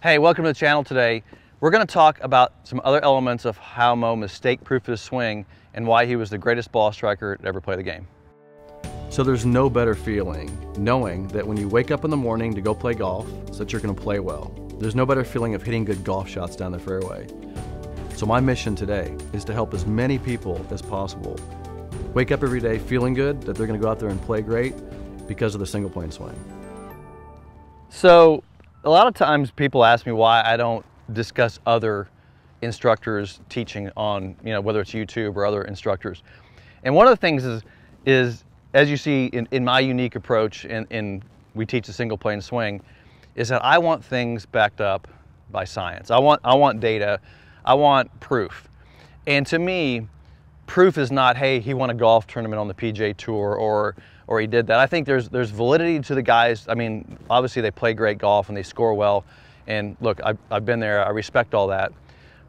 Hey, welcome to the channel today. We're going to talk about some other elements of how Moe mistake-proofed his swing and why he was the greatest ball striker to ever play the game. So there's no better feeling knowing that when you wake up in the morning to go play golf, so that you're going to play well. There's no better feeling of hitting good golf shots down the fairway. So my mission today is to help as many people as possible wake up every day feeling good that they're going to go out there and play great because of the single plane swing. So a lot of times people ask me why I don't discuss other instructors teaching on, whether it's YouTube or other instructors. And one of the things is as you see in my unique approach in we teach a single plane swing, is that I want things backed up by science. I want data. I want proof. And to me, proof is not, hey, he won a golf tournament on the PGA Tour or he did that. I think there's validity to the guys. I mean, obviously they play great golf and they score well. And look, I've been there, I respect all that.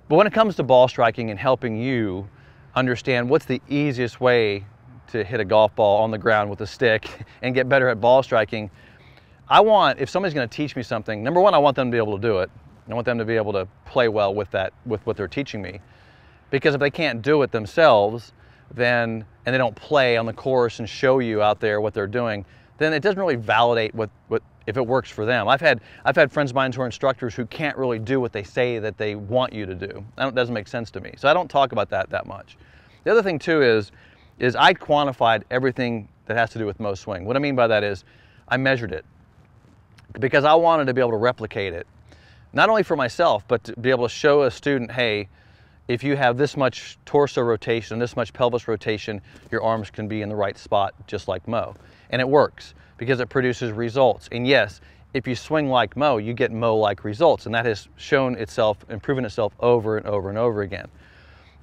But when it comes to ball striking and helping you understand what's the easiest way to hit a golf ball on the ground with a stick and get better at ball striking, if somebody's gonna teach me something, number one, I want them to be able to do it. I want them to be able to play well with what they're teaching me. Because if they can't do it themselves, and they don't play on the course and show you out there what they're doing, then it doesn't really validate if it works for them. I've had friends of mine who are instructors who can't really do what they say that they want you to do. That doesn't make sense to me. So I don't talk about that much. The other thing too is I quantified everything that has to do with Moe swing. What I mean by that is I measured it because I wanted to be able to replicate it, not only for myself, but to be able to show a student, hey, if you have this much torso rotation, this much pelvis rotation, your arms can be in the right spot, just like Moe. And it works because it produces results. And yes, if you swing like Moe, you get Moe-like results. And that has shown itself and proven itself over and over and over again.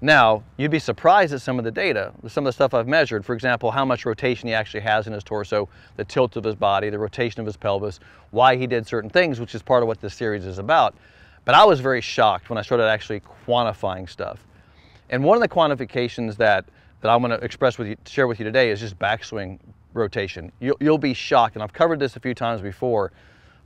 Now, you'd be surprised at some of the data, some of the stuff I've measured. For example, how much rotation he actually has in his torso, the tilt of his body, the rotation of his pelvis, why he did certain things, which is part of what this series is about. But I was very shocked when I started actually quantifying stuff. And one of the quantifications that I want to share with you today is just backswing rotation. You'll be shocked, and I've covered this a few times before,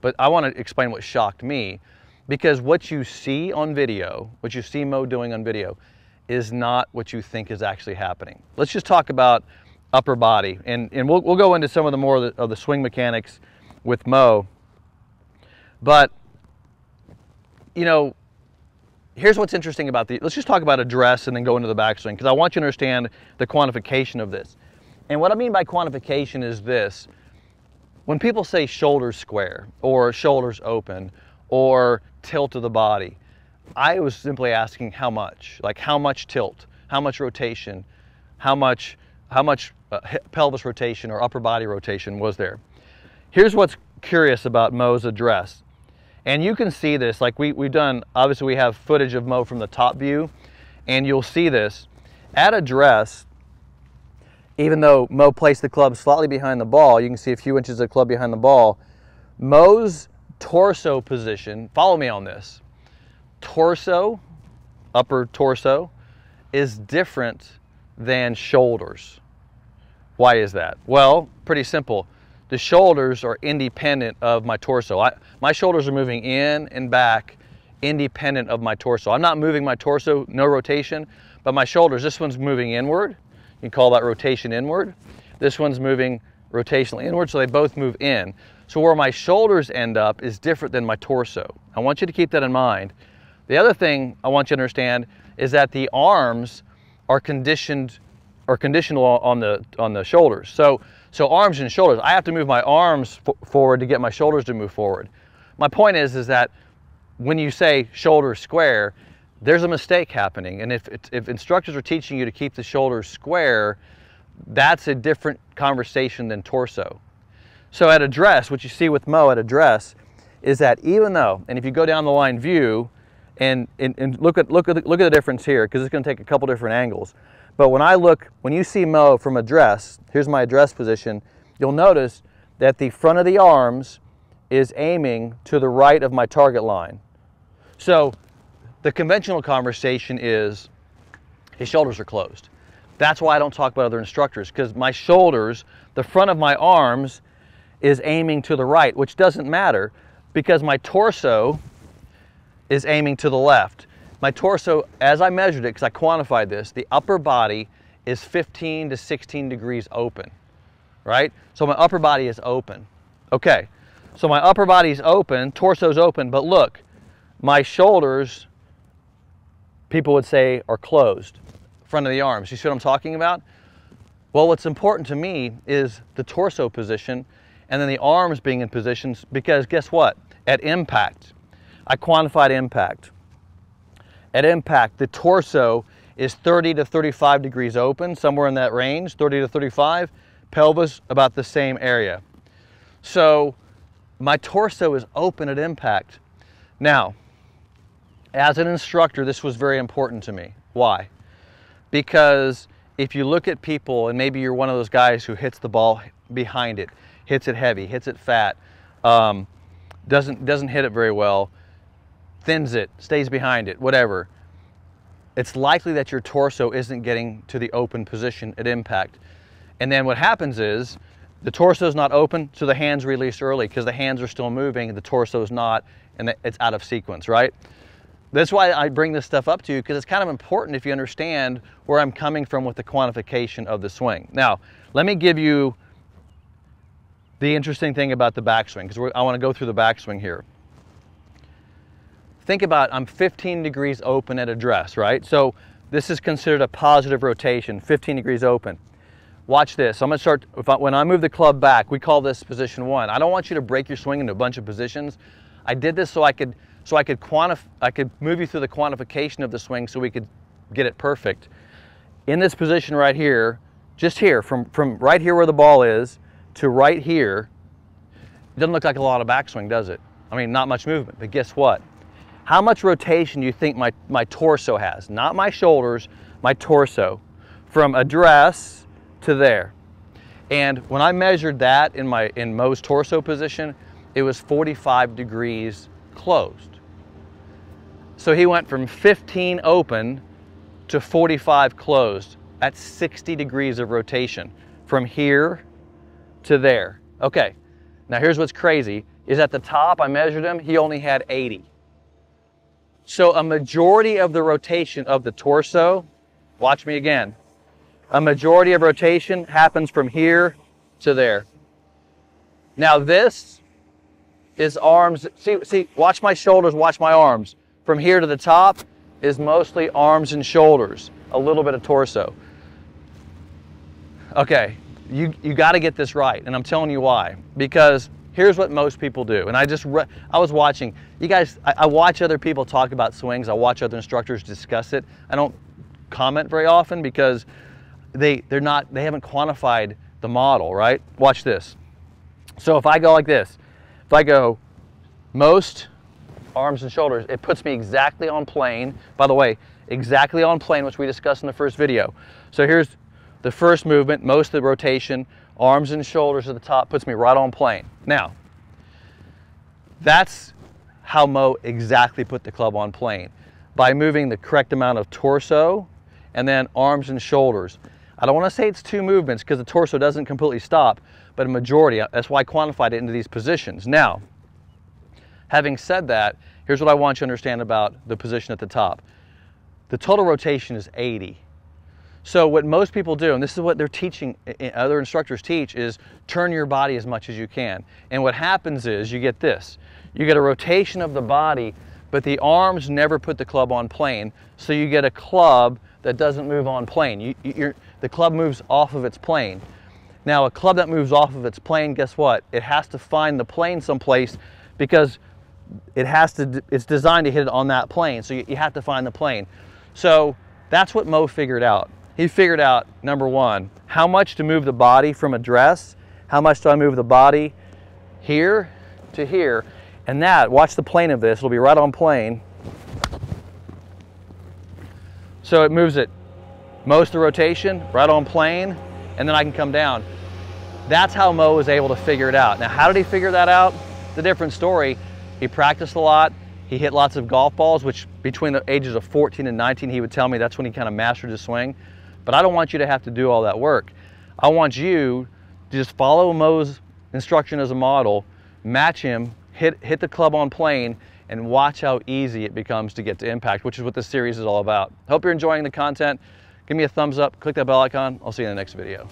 but I want to explain what shocked me, because what you see on video, what you see Moe doing on video, is not what you think is actually happening. Let's just talk about upper body, and we'll go into some of the more of the swing mechanics with Moe. But here's what's interesting about let's just talk about address and then go into the backswing, because I want you to understand the quantification of this. And what I mean by quantification is this: when people say shoulders square or shoulders open or tilt of the body, I was simply asking how much, like how much tilt, how much rotation, how much pelvis rotation or upper body rotation was there. Here's what's curious about Moe's address. And you can see this, like we've done, obviously we have footage of Moe from the top view, and you'll see this. At address, even though Moe placed the club slightly behind the ball, you can see a few inches of club behind the ball, Moe's torso position, follow me on this, torso, upper torso, is different than shoulders. Why is that? Well, pretty simple. The shoulders are independent of my torso. My shoulders are moving in and back independent of my torso. I'm not moving my torso, no rotation, but my shoulders, this one's moving inward. You can call that rotation inward. This one's moving rotationally inward, so they both move in. So where my shoulders end up is different than my torso. I want you to keep that in mind. The other thing I want you to understand is that the arms are conditional on the shoulders. So arms and shoulders, I have to move my arms forward to get my shoulders to move forward. My point is that when you say shoulders square, there's a mistake happening. And if instructors are teaching you to keep the shoulders square, that's a different conversation than torso. So at address, what you see with Moe at address is that even though, and if you go down the line view and look at the difference here, because it's going to take a couple different angles. But when you see Moe from address, here's my address position, you'll notice that the front of the arms is aiming to the right of my target line. So the conventional conversation is his shoulders are closed. That's why I don't talk about other instructors, because my shoulders, the front of my arms is aiming to the right, which doesn't matter because my torso is aiming to the left. My torso, as I measured it, because I quantified this, the upper body is 15 to 16 degrees open, right? So my upper body is open. Okay, so my upper body is open, torso's open, but look, my shoulders, people would say, are closed, front of the arms. You see what I'm talking about? Well, what's important to me is the torso position and then the arms being in positions, because guess what? At impact, I quantified impact. At impact, the torso is 30 to 35 degrees open, somewhere in that range, 30 to 35, pelvis about the same area. So my torso is open at impact. Now, as an instructor, this was very important to me. Why? Because if you look at people, and maybe you're one of those guys who hits the ball behind it, hits it heavy, hits it fat, doesn't hit it very well, thins it, stays behind it, whatever, it's likely that your torso isn't getting to the open position at impact. And then what happens is the torso is not open, so the hands release early because the hands are still moving, the torso is not, and it's out of sequence, right? That's why I bring this stuff up to you, because it's kind of important if you understand where I'm coming from with the quantification of the swing. Now, let me give you the interesting thing about the backswing, because I want to go through the backswing here. Think about, I'm 15 degrees open at address, right? So this is considered a positive rotation, 15 degrees open. Watch this. I'm going to start, when I move the club back, we call this position 1. I don't want you to break your swing into a bunch of positions. I did this so I could move you through the quantification of the swing so we could get it perfect. In this position right here, just here, from right here where the ball is to right here, it doesn't look like a lot of backswing, does it? I mean, not much movement, but guess what? How much rotation do you think my torso has? Not my shoulders, my torso. From address to there. And when I measured that in Moe's torso position, it was 45 degrees closed. So he went from 15 open to 45 closed at 60 degrees of rotation from here to there. Okay, now here's what's crazy, is at the top I measured him, he only had 80. So a majority of the rotation of the torso, watch me again, a majority of rotation happens from here to there. Now this is arms, see, watch my shoulders, watch my arms. From here to the top is mostly arms and shoulders, a little bit of torso. Okay, you got to get this right, and I'm telling you why. Because here's what most people do, and I was watching, you guys, I watch other people talk about swings, I watch other instructors discuss it. I don't comment very often because they haven't quantified the model, right? Watch this. So if I go like this, if I go most arms and shoulders, it puts me exactly on plane. By the way, exactly on plane, which we discussed in the first video. So here's the first movement, most of the rotation, arms and shoulders at the top, puts me right on plane. Now, that's how Moe exactly put the club on plane, by moving the correct amount of torso and then arms and shoulders. I don't want to say it's 2 movements because the torso doesn't completely stop, but a majority, that's why I quantified it into these positions. Now, having said that, here's what I want you to understand about the position at the top. The total rotation is 80. So what most people do, and this is what they're teaching, other instructors teach, is turn your body as much as you can. And what happens is you get this. You get a rotation of the body, but the arms never put the club on plane, so you get a club that doesn't move on plane. The club moves off of its plane. Now a club that moves off of its plane, guess what? It has to find the plane someplace because it's designed to hit it on that plane, so you have to find the plane. So that's what Moe figured out. He figured out, number 1, how much to move the body from address, how much do I move the body here to here, and that, watch the plane of this, it'll be right on plane. So it moves it most of the rotation, right on plane, and then I can come down. That's how Moe was able to figure it out. Now, how did he figure that out? It's a different story. He practiced a lot. He hit lots of golf balls, which between the ages of 14 and 19, he would tell me that's when he kind of mastered his swing. But I don't want you to have to do all that work. I want you to just follow Moe's instruction as a model, match him, hit the club on plane, and watch how easy it becomes to get to impact, which is what this series is all about. Hope you're enjoying the content. Give me a thumbs up, click that bell icon. I'll see you in the next video.